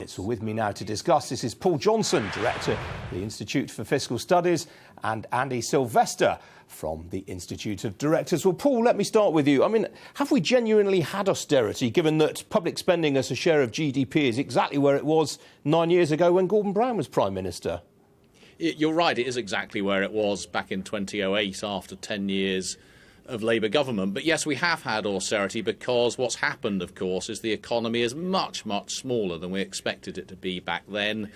markets. Well, with me now to discuss this is Paul Johnson, Director of the Institute for Fiscal Studies, and Andy Silvester from the Institute of Directors. Well, Paul, let me start with you. I mean, have we genuinely had austerity, given that public spending as a share of GDP is exactly where it was 9 years ago when Gordon Brown was Prime Minister? You're right, it is exactly where it was back in 2008 after 10 years of Labour government. But yes, we have had austerity because what's happened, of course, is the economy is much, much smaller than we expected it to be back then.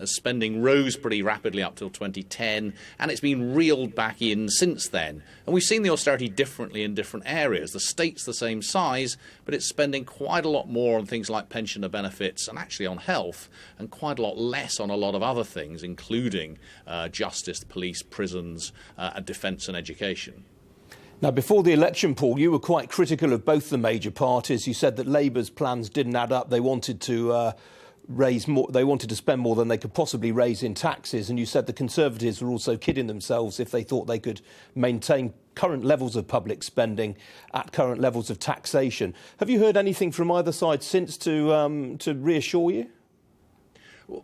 Spending rose pretty rapidly up till 2010, and it's been reeled back in since then. And we've seen the austerity differently in different areas. The state's the same size, but it's spending quite a lot more on things like pensioner benefits and actually on health, and quite a lot less on a lot of other things, including justice, police, prisons, defence and education. Now, before the election, Paul, you were quite critical of both the major parties. You said that Labour's plans didn't add up. They wanted to raise more. They wanted to spend more than they could possibly raise in taxes. And you said the Conservatives were also kidding themselves if they thought they could maintain current levels of public spending at current levels of taxation. Have you heard anything from either side since to reassure you?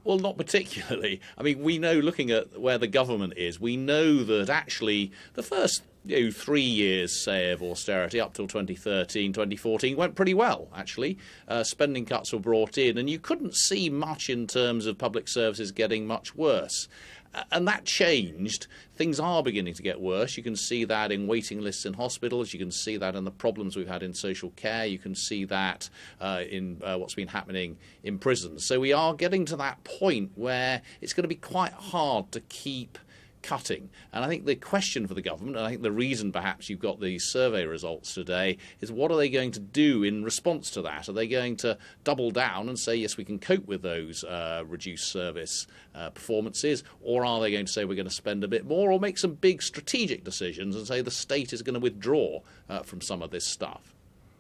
Well, not particularly. I mean, we know, looking at where the government is, we know that actually the first 3 years, say, of austerity up till 2013, 2014 went pretty well, actually. Spending cuts were brought in, and you couldn't see much in terms of public services getting much worse. And that changed. Things are beginning to get worse. You can see that in waiting lists in hospitals. You can see that in the problems we've had in social care. You can see that in what's been happening in prisons. So we are getting to that point where it's going to be quite hard to keep cutting. And I think the question for the government, and I think the reason perhaps you've got these survey results today, is what are they going to do in response to that? Are they going to double down and say, yes, we can cope with those reduced service performances, or are they going to say we're going to spend a bit more, or make some big strategic decisions and say the state is going to withdraw from some of this stuff?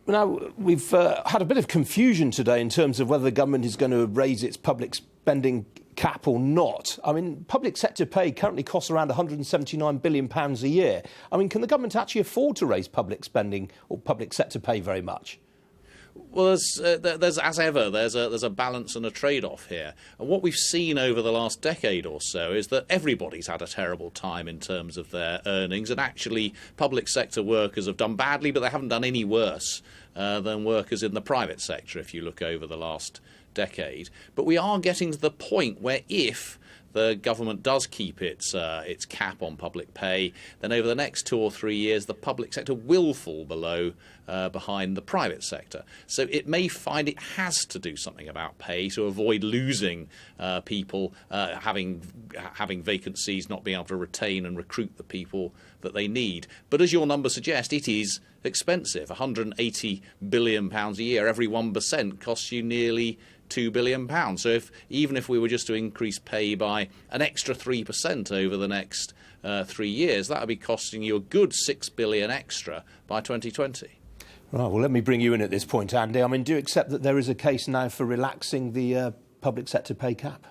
Now, we've had a bit of confusion today in terms of whether the government is going to raise its public spending cap or not. I mean, public sector pay currently costs around £179 billion a year. I mean, can the government actually afford to raise public spending or public sector pay very much? Well, there's as ever, there's a balance and a trade-off here. And what we've seen over the last decade or so is that everybody's had a terrible time in terms of their earnings, and actually public sector workers have done badly, but they haven't done any worse than workers in the private sector if you look over the last decade. But we are getting to the point where if the government does keep its cap on public pay, then over the next 2 or 3 years, the public sector will fall behind the private sector. So it may find it has to do something about pay to avoid losing people, having vacancies, not being able to retain and recruit the people that they need. But as your numbers suggest, it is expensive. £180 billion a year, every 1% costs you nearly £2 billion. So even if we were just to increase pay by an extra 3% over the next 3 years, that would be costing you a good £6 billion extra by 2020. Right, well, let me bring you in at this point, Andy. I mean, do you accept that there is a case now for relaxing the public sector pay cap?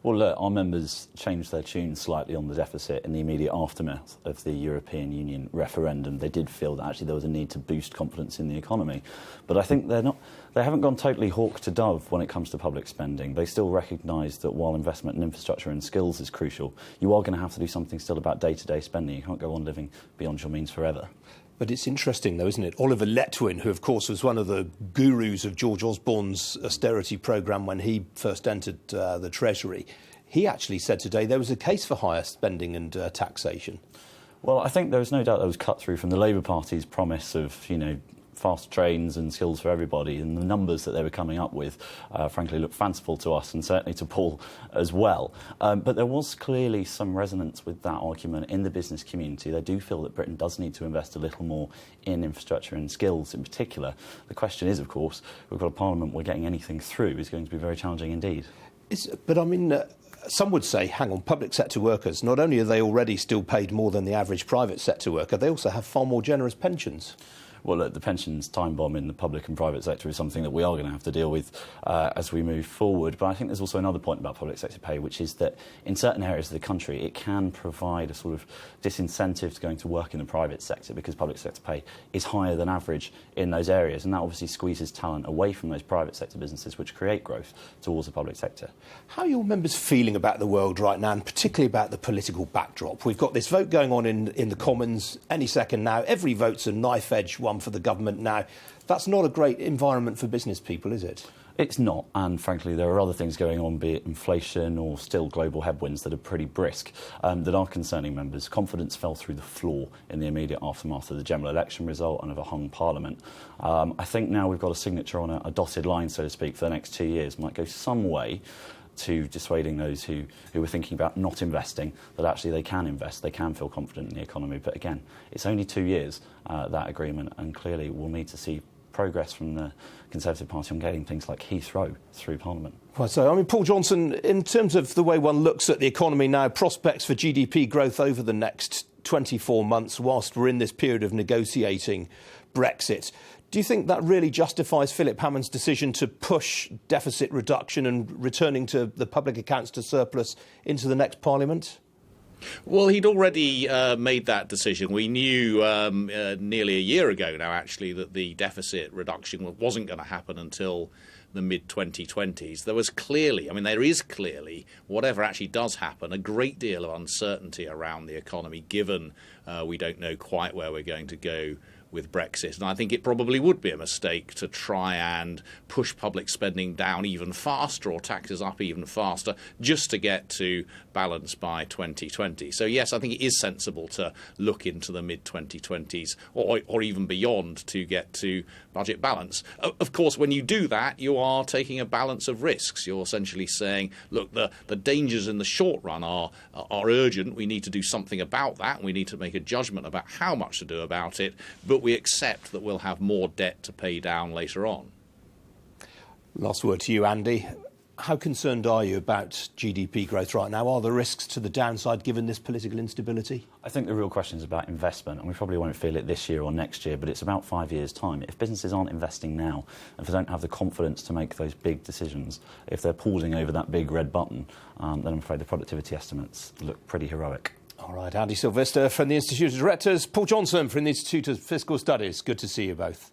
Well, look, our members changed their tune slightly on the deficit in the immediate aftermath of the European Union referendum. They did feel that actually there was a need to boost confidence in the economy. But I think they haven't gone totally hawk to dove when it comes to public spending. They still recognise that while investment in infrastructure and skills is crucial, you are going to have to do something still about day-to-day spending. You can't go on living beyond your means forever. But it's interesting, though, isn't it? Oliver Letwin, who, of course, was one of the gurus of George Osborne's austerity programme when he first entered the Treasury, he actually said today there was a case for higher spending and taxation. Well, I think there was no doubt that was cut through from the Labour Party's promise of, fast trains and skills for everybody, and the numbers that they were coming up with, frankly, looked fanciful to us and certainly to Paul as well. But there was clearly some resonance with that argument in the business community. They do feel that Britain does need to invest a little more in infrastructure and skills in particular. The question is, of course, we've got a parliament where getting anything through is going to be very challenging indeed. But I mean, some would say, hang on, public sector workers, not only are they already still paid more than the average private sector worker, they also have far more generous pensions. Well, look, the pensions time bomb in the public and private sector is something that we are going to have to deal with as we move forward. But I think there's also another point about public sector pay, which is that in certain areas of the country, it can provide a sort of disincentive to going to work in the private sector because public sector pay is higher than average in those areas. And that obviously squeezes talent away from those private sector businesses, which create growth towards the public sector. How are your members feeling about the world right now, and particularly about the political backdrop? We've got this vote going on in the Commons any second now. Every vote's a knife-edge one for the government now. That's not a great environment for business people, is it? It's not, and frankly there are other things going on, be it inflation or still global headwinds that are pretty brisk, that are concerning members. Confidence fell through the floor in the immediate aftermath of the general election result and of a hung parliament. I think now we've got a signature on a dotted line, so to speak, for the next 2 years. Might go some way to dissuading those who were thinking about not investing, that actually they can invest, they can feel confident in the economy. But again, it's only 2 years, that agreement, and clearly we'll need to see progress from the Conservative Party on getting things like Heathrow through Parliament. Right, so, I mean, Paul Johnson, in terms of the way one looks at the economy now, prospects for GDP growth over the next 24 months whilst we're in this period of negotiating Brexit, do you think that really justifies Philip Hammond's decision to push deficit reduction and returning to the public accounts to surplus into the next Parliament? Well, he'd already made that decision. We knew nearly a year ago now, actually, that the deficit reduction wasn't going to happen until the mid-2020s. There is clearly, whatever actually does happen, a great deal of uncertainty around the economy, given we don't know quite where we're going to go with Brexit. And I think it probably would be a mistake to try and push public spending down even faster or taxes up even faster just to get to balance by 2020. So yes, I think it is sensible to look into the mid-2020s or even beyond to get to budget balance. Of course, when you do that, you are taking a balance of risks. You're essentially saying, look, the dangers in the short run are urgent. We need to do something about that. And we need to make a judgment about how much to do about it. But we accept that we'll have more debt to pay down later on. Last word to you, Andy. How concerned are you about GDP growth right now? Are there risks to the downside given this political instability? I think the real question is about investment, and we probably won't feel it this year or next year, but it's about 5 years' time. If businesses aren't investing now, if they don't have the confidence to make those big decisions, if they're pausing over that big red button, then I'm afraid the productivity estimates look pretty heroic. All right, Andy Silvester from the Institute of Directors, Paul Johnson from the Institute of Fiscal Studies. Good to see you both.